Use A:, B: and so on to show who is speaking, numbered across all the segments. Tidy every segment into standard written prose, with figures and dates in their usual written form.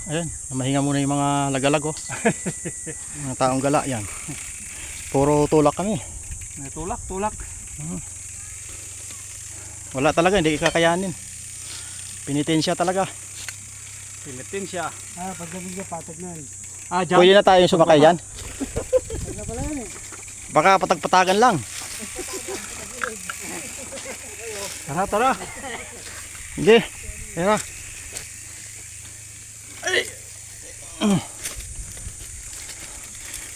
A: Ayan, mahinga muna yung mga lagalag oh. Mga taong gala yan. Puro tulak kami.
B: Tulak.
A: Wala talaga, hindi kakayanin. Pinitin siya talaga.
B: Pilitin siya.
C: Pagdating niya patag na yun.
A: Pwede na tayo sumakay yan.
C: Patag na pala yan eh.
A: Baka patag-patagan lang.
B: Tara.
A: Sige, tara. Ay.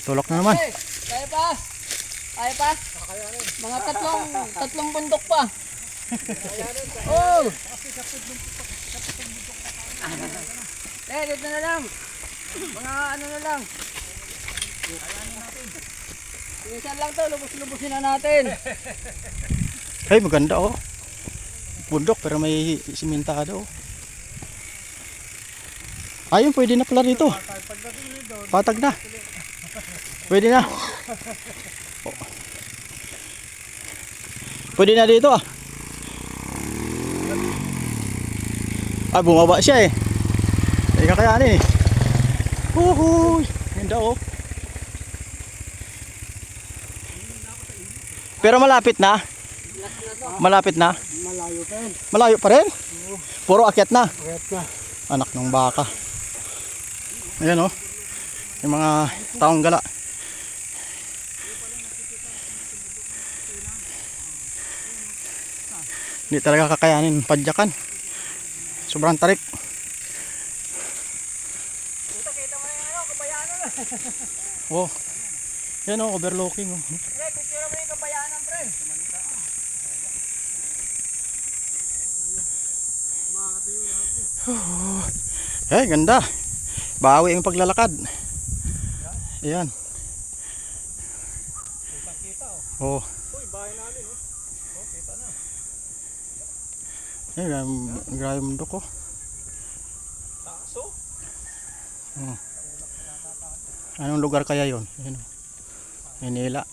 A: Tulak na naman.
D: Kaya pa. Mga tatlong bundok pa. Oh. Dito na lang. Mga ano na lang. Minsan lang to, lubos-lubosin na natin.
A: Ay, maganda oh. Bundok pero may simentado oh. Ayun, pwede na pala dito. Patag na. Pwede na. Oh. Pwede na dito ah. Bumaba siya eh. Hindi kakayanin eh. Uhuy. Ganda oh. Pero malapit na. Malapit na.
C: Malayo pa yan.
A: Malayo pa rin. Puro akyat na.
C: Kayat na.
A: Anak ng baka. Ayan oh. Yung mga taong gala. Hindi talaga kakayanin padyakan. Sobrang tarik.
D: Kita mo na yung ano, kabayano na.
A: Oh. Yan oh, overlooking oh.
D: Pre, picture mo yung kabayanan, pre.
A: Ay, ganda. Bawi ang paglalakad. Ayan. Oh.
B: Uy, bahay namin oh. Oh, kita na.
A: Ayan, grabe yung mundo ko.
B: Taso.
A: Oh. Anong lugar kaya yon? Ayan oh. Manila.